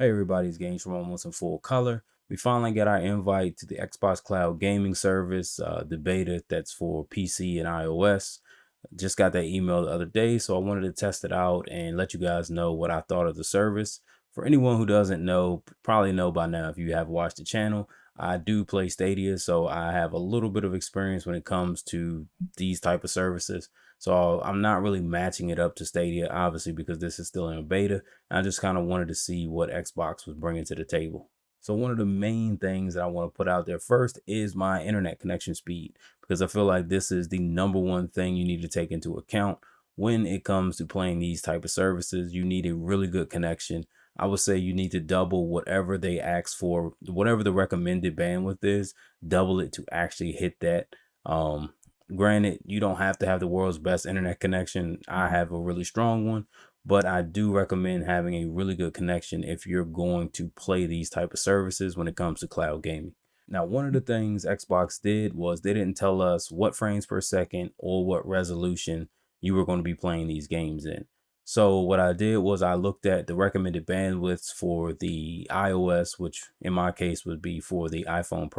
Hey everybody, it's Games from Almost in Full Color. We finally got our invite to the Xbox Cloud Gaming Service, the beta that's for PC and iOS. Just got that email the other day, so I wanted to test it out and let you guys know what I thought of the service. For anyone who doesn't know, probably know by now if you have watched the channel, I do play Stadia, so I have a little bit of experience when it comes to these type of services. So I'm not really matching it up to Stadia, obviously, because this is still in a beta. I just kind of wanted to see what Xbox was bringing to the table. So one of the main things that I want to put out there first is my internet connection speed, because I feel like this is the number one thing you need to take into account when it comes to playing these type of services. You need a really good connection. I would say you need to double whatever they ask for, whatever the recommended bandwidth is, double it to actually hit that. Granted, you don't have to have the world's best internet connection. I have a really strong one, but I do recommend having a really good connection if you're going to play these type of services when it comes to cloud gaming. Now, one of the things Xbox did was they didn't tell us what frames per second or what resolution you were going to be playing these games in. So what I did was I looked at the recommended bandwidths for the iOS, which in my case would be for the iPhone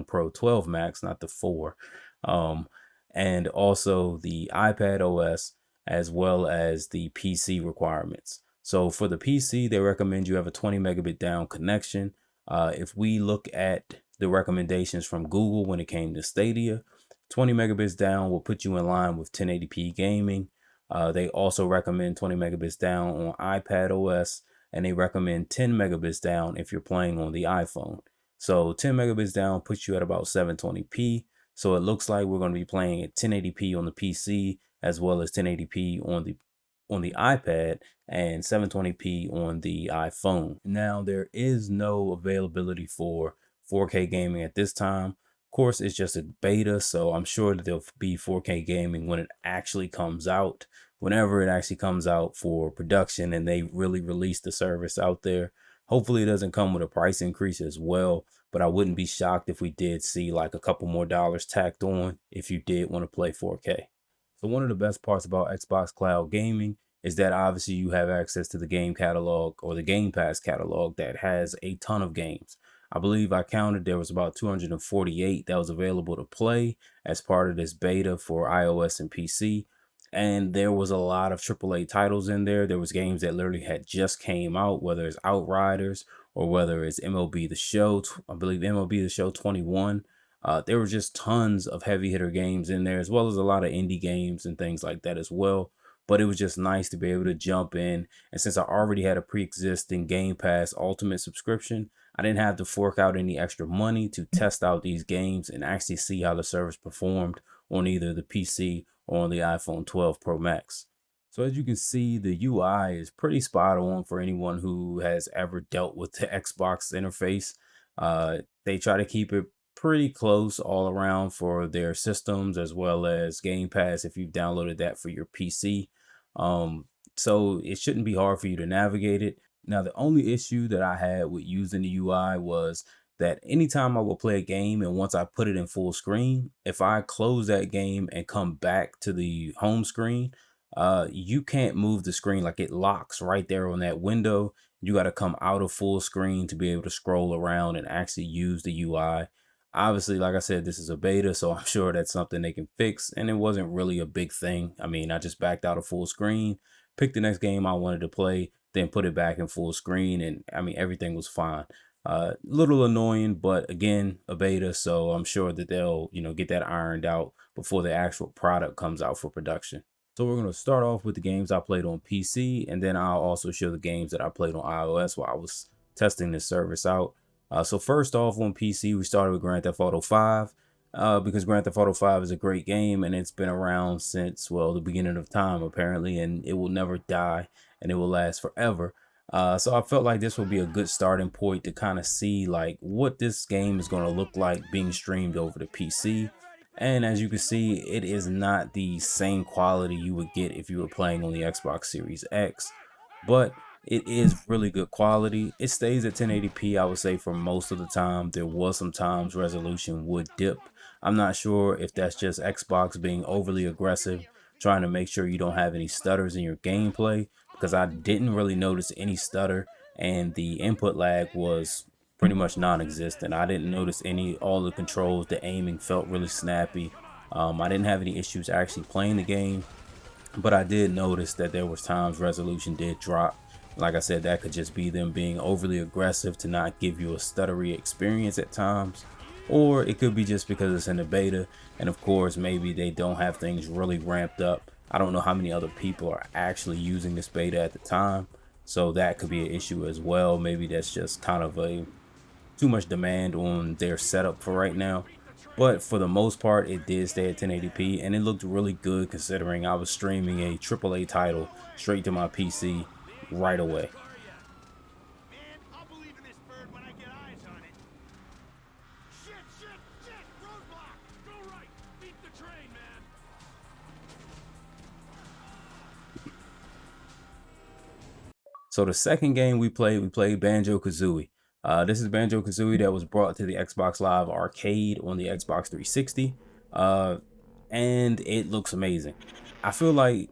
Pro 12 Max, not the 4, um, and also the iPad OS, as well as the PC requirements. So for the PC, they recommend you have a 20 megabit down connection. If we look at the recommendations from Google when it came to Stadia, 20 megabits down will put you in line with 1080p gaming. They also recommend 20 megabits down on iPad OS, and they recommend 10 megabits down if you're playing on the iPhone. So 10 megabits down puts you at about 720p. So it looks like we're going to be playing at 1080p on the PC as well as 1080p on the iPad and 720p on the iPhone. Now there is no availability for 4K gaming at this time. Of course, it's just a beta, so I'm sure that there'll be 4K gaming when it actually comes out, whenever it actually comes out for production and they really release the service out there. Hopefully it doesn't come with a price increase as well, but I wouldn't be shocked if we did see like a couple more dollars tacked on if you did want to play 4K. So one of the best parts about Xbox Cloud Gaming is that obviously you have access to the game catalog or the Game Pass catalog that has a ton of games. I believe I counted there was about 248 that was available to play as part of this beta for iOS and PC. And there was a lot of AAA titles in there. There was games that literally had just came out, whether it's Outriders or whether it's MLB The Show. I believe MLB The Show 21. There were just tons of heavy hitter games in there, as well as a lot of indie games and things like that as well. But it was just nice to be able to jump in. And since I already had a pre-existing Game Pass Ultimate subscription, I didn't have to fork out any extra money to test out these games and actually see how the service performed on either the PC or on the iPhone 12 Pro Max. So as you can see, the UI is pretty spot on for anyone who has ever dealt with the Xbox interface. They try to keep it pretty close all around for their systems, as well as Game Pass if you've downloaded that for your PC. So it shouldn't be hard for you to navigate it. Now, the only issue that I had with using the UI was that anytime I will play a game and once I put it in full screen, if I close that game and come back to the home screen, you can't move the screen. Like, it locks right there on that window. You got to come out of full screen to be able to scroll around and actually use the UI. Obviously, like I said, this is a beta, so I'm sure that's something they can fix. And it wasn't really a big thing. I mean, I just backed out of full screen, picked the next game I wanted to play, then put it back in full screen. And I mean, everything was fine. Little annoying, but again, a beta. So I'm sure that they'll, get that ironed out before the actual product comes out for production. So we're going to start off with the games I played on PC, and then I'll also show the games that I played on iOS while I was testing this service out. So first off, on PC, we started with Grand Theft Auto 5 because Grand Theft Auto 5 is a great game and it's been around since, well, the beginning of time, apparently, and it will never die and it will last forever. So I felt like this would be a good starting point to kind of see like what this game is going to look like being streamed over the PC. And as you can see, it is not the same quality you would get if you were playing on the Xbox Series X, but it is really good quality. It stays at 1080p, I would say, for most of the time. There was some times resolution would dip. I'm not sure if that's just Xbox being overly aggressive, trying to make sure you don't have any stutters in your gameplay, because I didn't really notice any stutter. and the input lag was pretty much non-existent. I didn't notice all the controls. The aiming felt really snappy. I didn't have any issues actually playing the game, but I did notice that there was times resolution did drop. Like I said, that could just be them being overly aggressive to not give you a stuttery experience at times, or it could be just because it's in the beta, and of course maybe they don't have things really ramped up. I don't know how many other people are actually using this beta at the time, so that could be an issue as well. Maybe that's just kind of a too much demand on their setup for right now. But for the most part, it did stay at 1080p, and it looked really good considering I was streaming a AAA title straight to my PC right away. Man, I'll believe in this bird when I get eyes on it. Shit, shit, shit! Roadblock! Go right! Beat the train, man! So the second game we played Banjo-Kazooie. This is Banjo-Kazooie that was brought to the Xbox Live Arcade on the Xbox 360, and it looks amazing. I feel like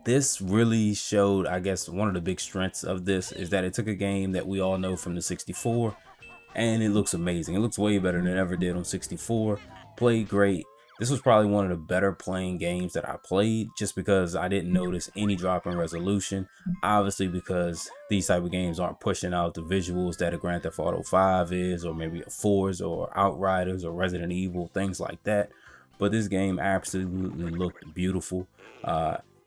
this really showed, I guess, one of the big strengths of this is that it took a game that we all know from the 64, and it looks amazing. It looks way better than it ever did on 64. Played great. This was probably one of the better playing games that I played, just because I didn't notice any drop in resolution. Obviously, because these type of games aren't pushing out the visuals that a Grand Theft Auto 5 is, or maybe a Forza or Outriders or Resident Evil, things like that. But this game absolutely looked beautiful.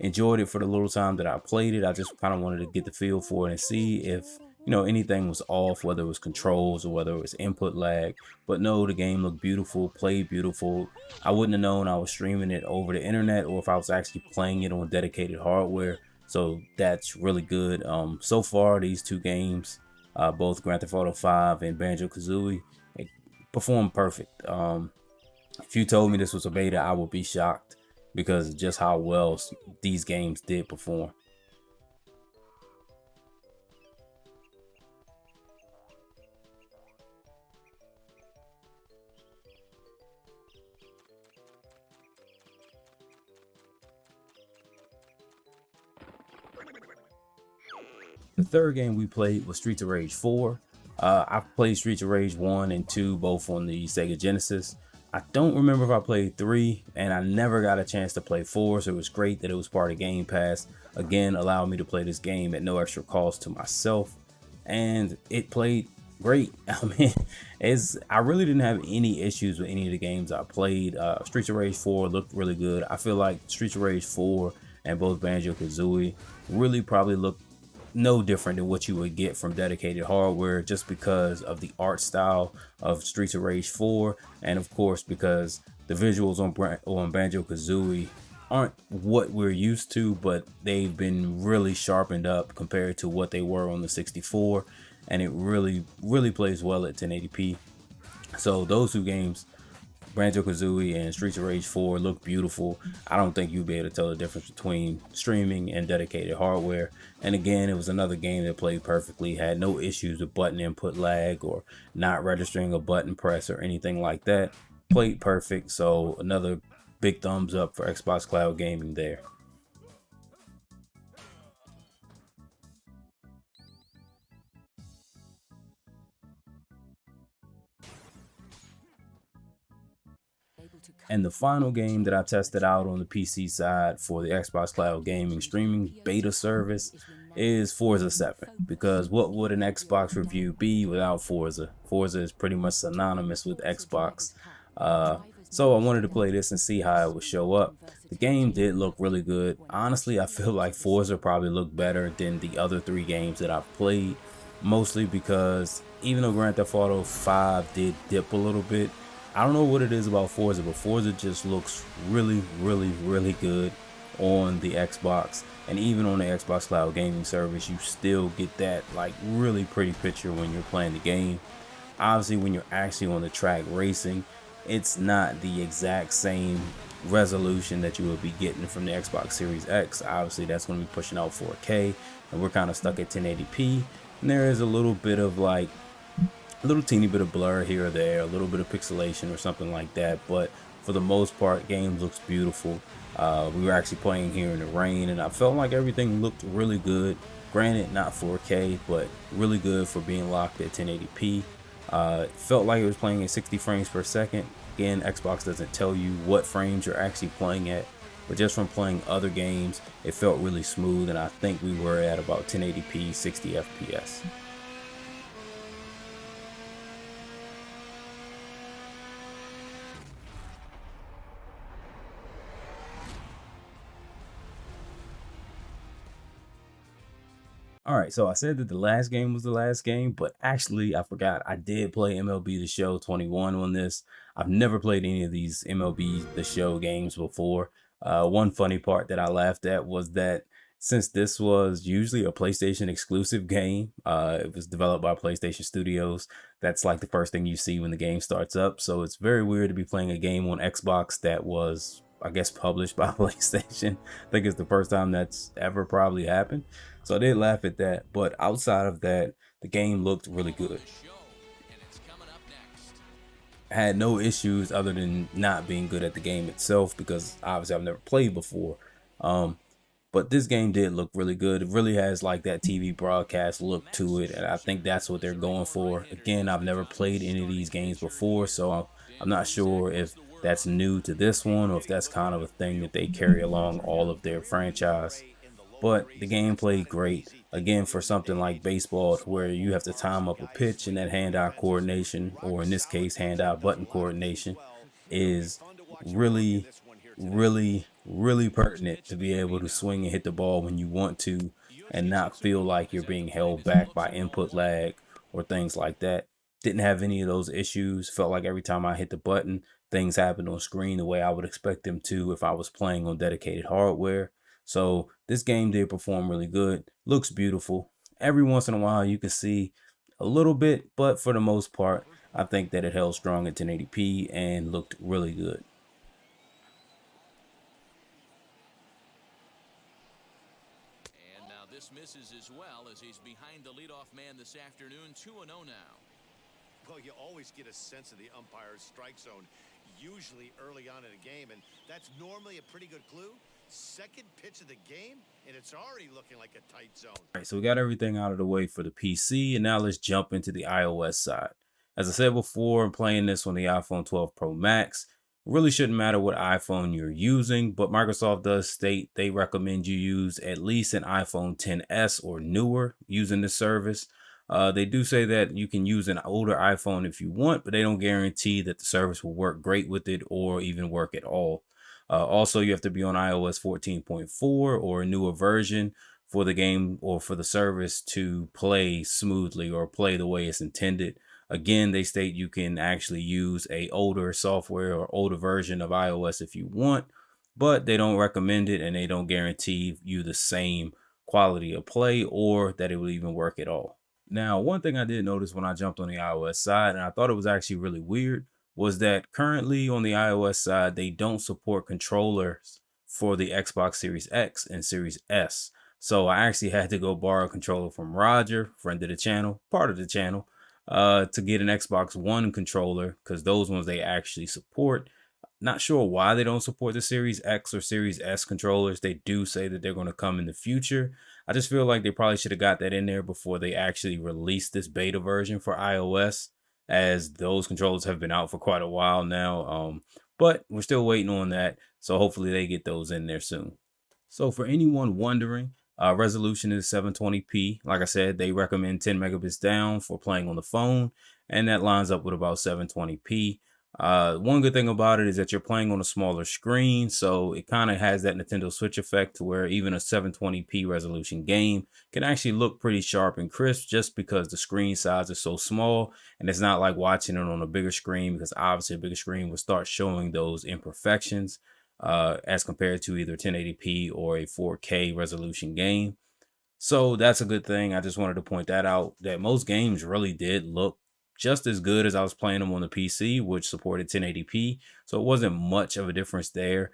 Enjoyed it for the little time that I played it. I just kind of wanted to get the feel for it and see if anything was off, whether it was controls or whether it was input lag. But no, the game looked beautiful, played beautiful. I wouldn't have known I was streaming it over the internet or if I was actually playing it on dedicated hardware. So that's really good. So far, these two games, both Grand Theft Auto 5 and Banjo-Kazooie, performed perfect. If you told me this was a beta, I would be shocked because of just how well these games did perform. The third game we played was Streets of Rage 4. I've played Streets of Rage 1 and 2 both on the Sega Genesis. I don't remember if I played 3, and I never got a chance to play 4, so it was great that it was part of Game Pass. Again, allowed me to play this game at no extra cost to myself, and it played great. I mean, I really didn't have any issues with any of the games I played. Streets of Rage 4 looked really good. I feel like Streets of Rage 4 and both Banjo-Kazooie really probably look no different than what you would get from dedicated hardware, just because of the art style of Streets of Rage 4, and of course because the visuals on Banjo-Kazooie aren't what we're used to, but they've been really sharpened up compared to what they were on the 64, and it really plays well at 1080p. So those two games, Banjo-Kazooie and Streets of Rage 4, look beautiful. I don't think you'll be able to tell the difference between streaming and dedicated hardware. And again, it was another game that played perfectly, had no issues with button input lag or not registering a button press or anything like that. Played perfect, so another big thumbs up for Xbox Cloud Gaming there. And the final game that I tested out on the PC side for the Xbox Cloud Gaming streaming beta service is Forza 7. Because what would an Xbox review be without Forza? Forza is pretty much synonymous with Xbox. So I wanted to play this and see how it would show up. The game did look really good. Honestly, I feel like Forza probably looked better than the other 3 games that I've played. Mostly because even though Grand Theft Auto 5 did dip a little bit, I don't know what it is about Forza, but Forza just looks really good on the Xbox. And even on the Xbox Cloud Gaming service, you still get that like really pretty picture when you're playing the game. Obviously, when you're actually on the track racing, it's not the exact same resolution that you will be getting from the Xbox Series X. Obviously, that's going to be pushing out 4K, and we're kind of stuck at 1080p. And there is a little bit of like a little teeny bit of blur here or there, a little bit of pixelation or something like that, but for the most part, game looks beautiful. We were actually playing here in the rain, and I felt like everything looked really good. Granted, not 4K, but really good for being locked at 1080p. It felt like it was playing at 60 frames per second. Again, Xbox doesn't tell you what frames you're actually playing at, but just from playing other games, it felt really smooth, and I think we were at about 1080p, 60 FPS. All right, so I said that the last game was the last game, but actually I forgot. I did play MLB The Show 21 on this. I've never played any of these MLB The Show games before. One funny part that I laughed at was that since this was usually a PlayStation exclusive game, it was developed by PlayStation Studios. That's like the first thing you see when the game starts up. So it's very weird to be playing a game on Xbox that was, I guess, published by PlayStation. I think it's the first time that's ever probably happened. So I did laugh at that, but outside of that, the game looked really good. I had no issues other than not being good at the game itself because obviously I've never played before. Um, but this game did look really good. It really has like that TV broadcast look to it, and I think that's what they're going for. Again, I've never played any of these games before, so I'm not sure if that's new to this one or if that's kind of a thing that they carry along all of their franchise. But the game played great. Again, for something like baseball, where you have to time up a pitch and that hand-eye coordination, or in this case, hand-eye button coordination, is really, really pertinent to be able to swing and hit the ball when you want to and not feel like you're being held back by input lag or things like that. Didn't have any of those issues. Felt like every time I hit the button, things happened on screen the way I would expect them to if I was playing on dedicated hardware. So this game did perform really good. Looks beautiful. Every once in a while you can see a little bit, but for the most part, I think that it held strong at 1080p and looked really good. And now this misses as well as he's behind the leadoff man this afternoon, 2-0 now. Well, you always get a sense of the umpire's strike zone, usually early on in a game, and that's normally a pretty good clue. Second pitch of the game, and it's already looking like a tight zone. All right, so we got everything out of the way for the PC, and now let's jump into the iOS side. As I said before, I'm playing this on the iPhone 12 Pro Max. It really shouldn't matter what iPhone you're using, but Microsoft does state they recommend you use at least an iPhone XS or newer using this service. They do say that you can use an older iPhone if you want, but they don't guarantee that the service will work great with it or even work at all. Also, you have to be on iOS 14.4 or a newer version for the game or for the service to play smoothly or play the way it's intended. Again, they state you can actually use a older software or older version of iOS if you want, but they don't recommend it and they don't guarantee you the same quality of play or that it will even work at all. Now, one thing I did notice when I jumped on the iOS side, and I thought it was actually really weird, was that currently on the iOS side, they don't support controllers for the Xbox Series X and Series S. So I actually had to go borrow a controller from Roger, friend of the channel, part of the channel, to get an Xbox One controller because those ones they actually support. Not sure why they don't support the Series X or Series S controllers. They do say that they're going to come in the future. I just feel like they probably should have got that in there before they actually released this beta version for iOS, as those controllers have been out for quite a while now. But we're still waiting on that. So hopefully they get those in there soon. So for anyone wondering, resolution is 720p. Like I said, they recommend 10 megabits down for playing on the phone, and that lines up with about 720p. One good thing about it is that you're playing on a smaller screen, so it kind of has that Nintendo Switch effect to where even a 720p resolution game can actually look pretty sharp and crisp just because the screen size is so small, and it's not like watching it on a bigger screen because obviously a bigger screen will start showing those imperfections as compared to either 1080p or a 4K resolution game. So that's a good thing. I just wanted to point that out, that most games really did look just as good as I was playing them on the PC, which supported 1080p. So it wasn't much of a difference there.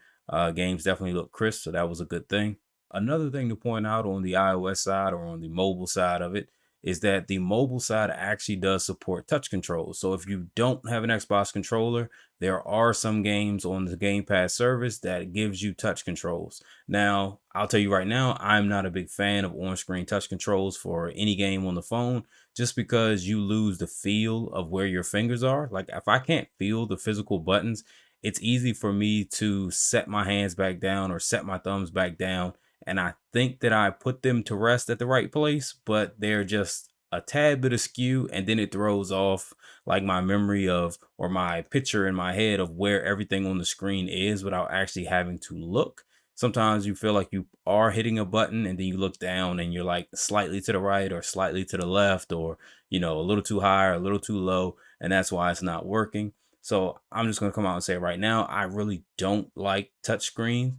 Games definitely look crisp, so that was a good thing. Another thing to point out on the iOS side or on the mobile side of it is that the mobile side actually does support touch controls. So if you don't have an Xbox controller, there are some games on the Game Pass service that gives you touch controls. Now, I'll tell you right now, I'm not a big fan of on-screen touch controls for any game on the phone, just because you lose the feel of where your fingers are. Like if I can't feel the physical buttons, it's easy for me to set my hands back down or set my thumbs back down. And I think that I put them to rest at the right place, but they're just a tad bit askew. And then it throws off like my memory of, or my picture in my head of where everything on the screen is without actually having to look. Sometimes you feel like you are hitting a button and then you look down and you're like slightly to the right or slightly to the left, or, a little too high or a little too low. And that's why it's not working. So I'm just going to come out and say right now, I really don't like touchscreen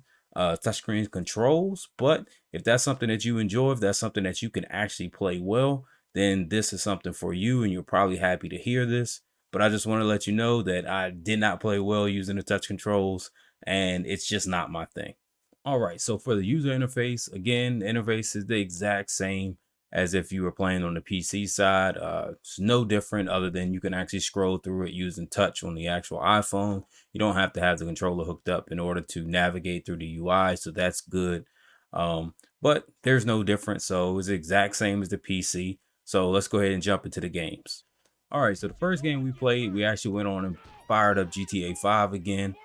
controls. But if that's something that you enjoy, if that's something that you can actually play well, then this is something for you. And you're probably happy to hear this. But I just want to let you know that I did not play well using the touch controls, and it's just not my thing. All right, so for the user interface, again, the interface is the exact same as if you were playing on the PC side. It's no different other than you can actually scroll through it using touch on the actual iPhone. You don't have to have the controller hooked up in order to navigate through the UI, so that's good. But there's no difference, so it's the exact same as the PC. So let's go ahead and jump into the games. All right, so the first game we played, we actually went on and fired up GTA 5 again.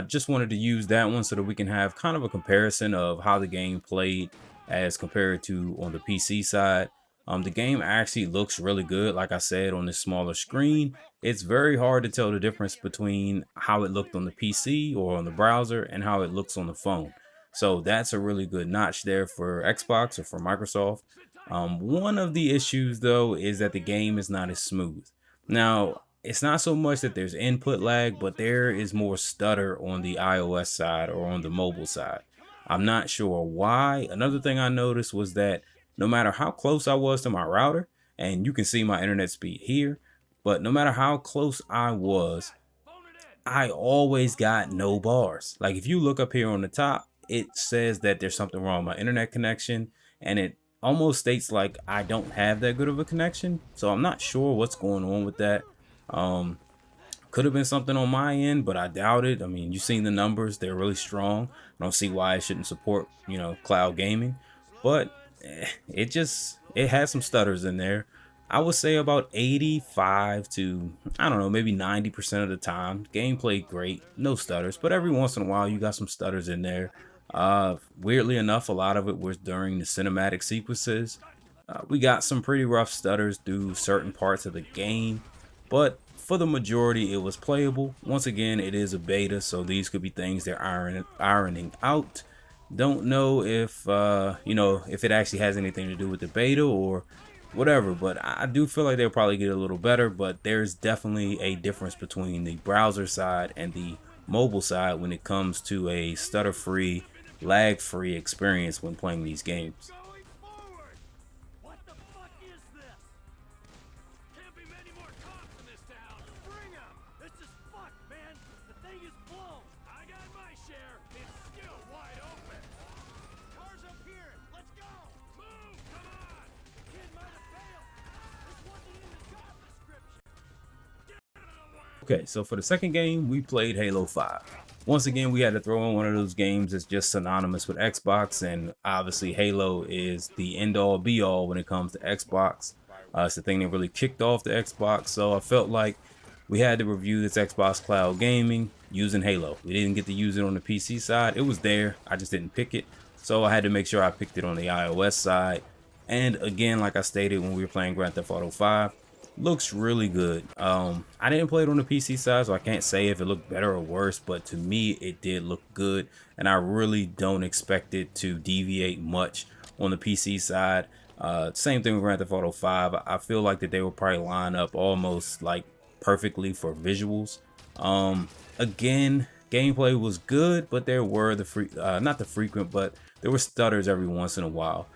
Just wanted to use that one so that we can have kind of a comparison of how the game played as compared to on the PC side. The game actually looks really good. Like I said, on this smaller screen, it's very hard to tell the difference between how it looked on the PC or on the browser and how it looks on the phone. So that's a really good notch there for Xbox or for Microsoft. One of the issues though is that the game is not as smooth. Now, it's not so much that there's input lag, but there is more stutter on the iOS side or on the mobile side. I'm not sure why. Another thing I noticed was that no matter how close I was to my router, and you can see my internet speed here, but no matter how close I was, I always got no bars. Like if you look up here on the top, it says that there's something wrong with my internet connection, and it almost states like I don't have that good of a connection. So I'm not sure what's going on with that. Um, could have been something on my end, but I doubt it. I mean, you've seen the numbers, they're really strong. I don't see why it shouldn't support, cloud gaming. But it has some stutters in there. I would say about 85 to, I don't know, maybe 90% of the time. Gameplay great, no stutters, but every once in a while you got some stutters in there. Weirdly enough, a lot of it was during the cinematic sequences. We got some pretty rough stutters through certain parts of the game, but for the majority it was playable. Once again, it is a beta, so these could be things they're ironing out. Don't know if if it actually has anything to do with the beta or whatever, but I do feel like they'll probably get a little better. But there's definitely a difference between the browser side and the mobile side when it comes to a stutter-free, lag-free experience when playing these games. Going forward! What the fuck is this? Can't be many more cops in this town. Bring 'em! This is fucked, man. The thing is blown. I got my share. It's still wide open. Cars up here. Let's go. Move! Come on! The kid might have failed. This wasn't in the job description. Get out of the way! Okay, so for the second game, we played Halo 5. Once again, we had to throw in one of those games that's just synonymous with Xbox, and obviously Halo is the end-all be-all when it comes to Xbox. It's the thing that really kicked off the Xbox, so I felt like we had to review this Xbox Cloud Gaming using Halo. We didn't get to use it on the PC side. It was there, I just didn't pick it, so I had to make sure I picked it on the iOS side. And again, like I stated when we were playing Grand Theft Auto 5, looks really good. I didn't play it on the PC side, so I can't say if it looked better or worse, but to me it did look good, and I really don't expect it to deviate much on the PC side. Same thing with Grand Theft Auto 5. I feel like that they will probably line up almost like perfectly for visuals. Again, gameplay was good, but there were not the frequent, but there were stutters every once in a while.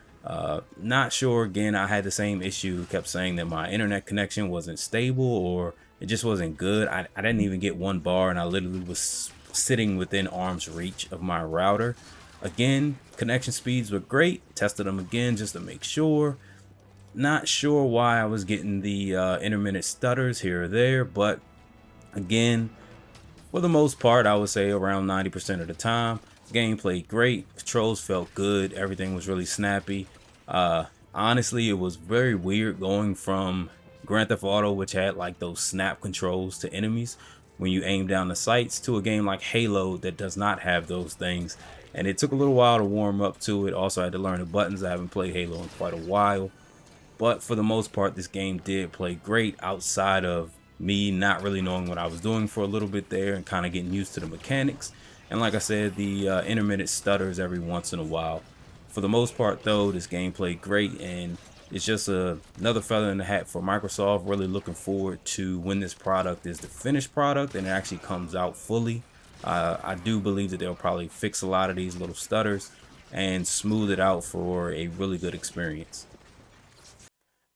Not sure. Again, I had the same issue, kept saying that my internet connection wasn't stable or it just wasn't good. I didn't even get one bar, and I literally was sitting within arm's reach of my router. Again, connection speeds were great. Tested them again just to make sure. Not sure why I was getting the intermittent stutters here or there, but again, for the most part, I would say around 90% of the time, game played great. Controls felt good. Everything was really snappy. Uh, Honestly, it was very weird going from Grand Theft Auto, which had like those snap controls to enemies when you aim down the sights, to a game like Halo that does not have those things. And it took a little while to warm up to it. Also, I had to learn the buttons. I haven't played Halo in quite a while. But for the most part, this game did play great outside of me not really knowing what I was doing for a little bit there and kind of getting used to the mechanics. And like I said, the intermittent stutters every once in a while. For the most part, though, this game played great, and it's just another feather in the hat for Microsoft. Really looking forward to when this product is the finished product and it actually comes out fully. I do believe that they'll probably fix a lot of these little stutters and smooth it out for a really good experience.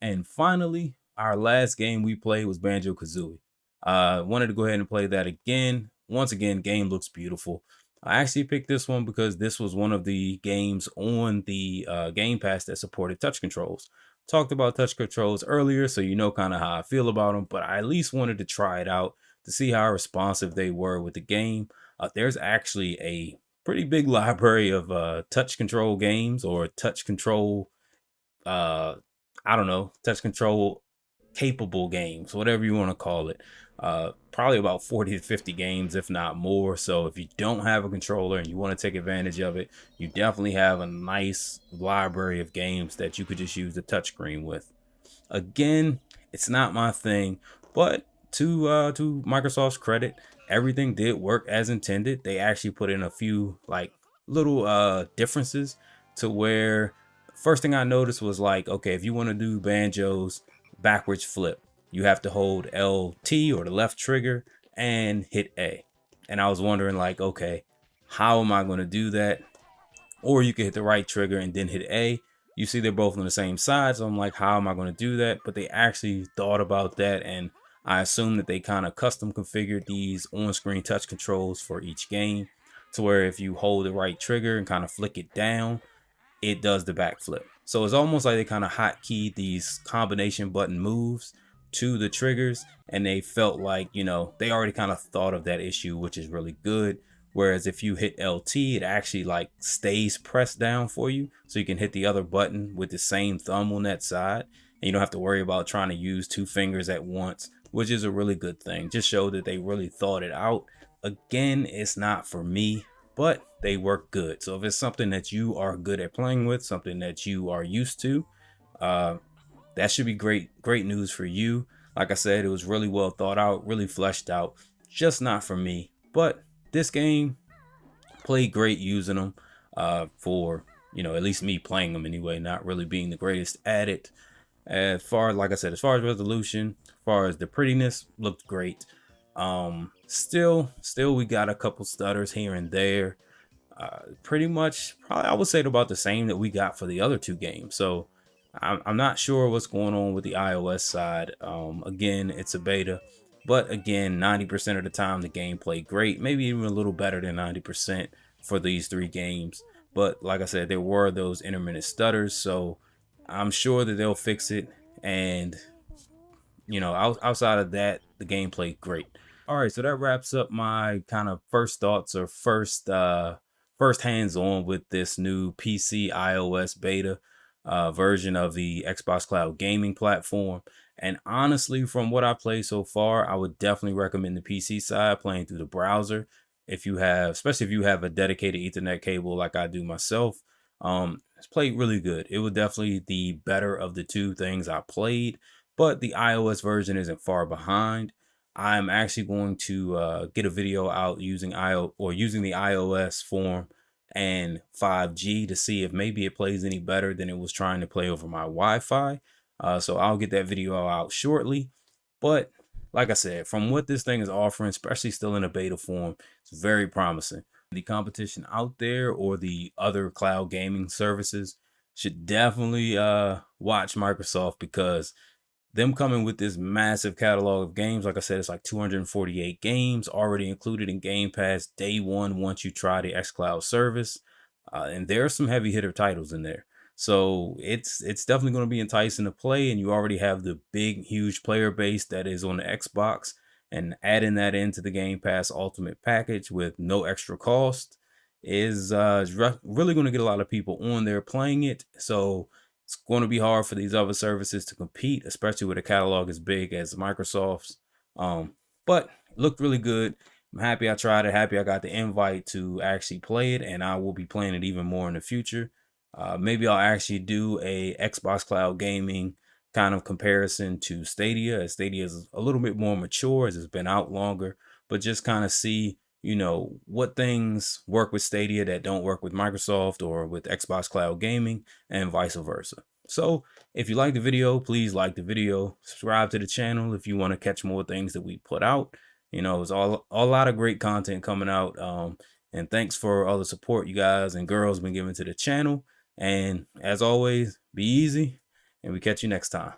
And finally, our last game we played was Banjo Kazooie. Wanted to go ahead and play that again. Once again, game looks beautiful. I actually picked this one because this was one of the games on the Game Pass that supported touch controls. Talked about touch controls earlier, so you know kind of how I feel about them, but I at least wanted to try it out to see how responsive they were with the game. There's actually a pretty big library of touch control games or touch control uh I don't know, touch control capable games, whatever you want to call it. Probably about 40 to 50 games, if not more. So if you don't have a controller and you want to take advantage of it, you definitely have a nice library of games that you could just use the touchscreen with. Again, it's not my thing, but to Microsoft's credit, everything did work as intended. They actually put in a few like little differences to where first thing I noticed was like, okay, if you want to do Banjo's backwards flip, you have to hold LT or the left trigger and hit A. And I was wondering like, okay, how am I going to do that? Or you can hit the right trigger and then hit A. You see, they're both on the same side. So I'm like, how am I going to do that? But they actually thought about that. And I assume that they kind of custom configured these on screen touch controls for each game to where if you hold the right trigger and kind of flick it down, it does the backflip. So it's almost like they kind of hotkeyed these combination button moves to the triggers, and they felt like, they already kind of thought of that issue, which is really good. Whereas if you hit LT, it actually like stays pressed down for you. So you can hit the other button with the same thumb on that side. And you don't have to worry about trying to use two fingers at once, which is a really good thing. Just show that they really thought it out. Again, it's not for me, but they work good. So if it's something that you are good at playing with, something that you are used to, uh, that should be great news for you. Like I said, it was really well thought out, really fleshed out. Just not for me. But this game played great using them for, at least me playing them anyway, not really being the greatest at it. Like I said, as far as resolution, as far as the prettiness, looked great. Still, we got a couple stutters here and there. Pretty much, probably I would say about the same that we got for the other two games. So I'm not sure what's going on with the iOS side. Again, it's a beta, but again, 90% of the time the game played great, maybe even a little better than 90% for these three games. But like I said, there were those intermittent stutters, so I'm sure that they'll fix it. And outside of that, the game played great. All right, so that wraps up my kind of first thoughts or first hands on with this new PC iOS beta version of the Xbox Cloud gaming platform. And honestly, from what I played so far, I would definitely recommend the PC side playing through the browser. If you have, especially if you have a dedicated Ethernet cable like I do myself, it's played really good. It was definitely the better of the two things I played, but the iOS version isn't far behind. I'm actually going to get a video out using using the iOS form and 5G to see if maybe it plays any better than it was trying to play over my Wi-Fi. So I'll get that video out shortly. But like I said, from what this thing is offering, especially still in a beta form, it's very promising. The competition out there or the other cloud gaming services should definitely watch Microsoft, because them coming with this massive catalog of games, like I said, it's like 248 games already included in Game Pass day one once you try the xCloud service. And there are some heavy hitter titles in there. So it's definitely going to be enticing to play, and you already have the big, huge player base that is on the Xbox, and adding that into the Game Pass Ultimate package with no extra cost is really going to get a lot of people on there playing it. So it's going to be hard for these other services to compete, especially with a catalog as big as Microsoft's. But it looked really good. I'm happy I tried it. Happy I got the invite to actually play it, and I will be playing it even more in the future. Maybe I'll actually do a Xbox Cloud Gaming kind of comparison to Stadia, as Stadia is a little bit more mature as it's been out longer, but just kind of see, what things work with Stadia that don't work with Microsoft or with Xbox Cloud Gaming, and vice versa. So if you like the video, please like the video, subscribe to the channel if you want to catch more things that we put out. It's all a lot of great content coming out. And thanks for all the support you guys and girls been giving to the channel. And as always, be easy, and we catch you next time.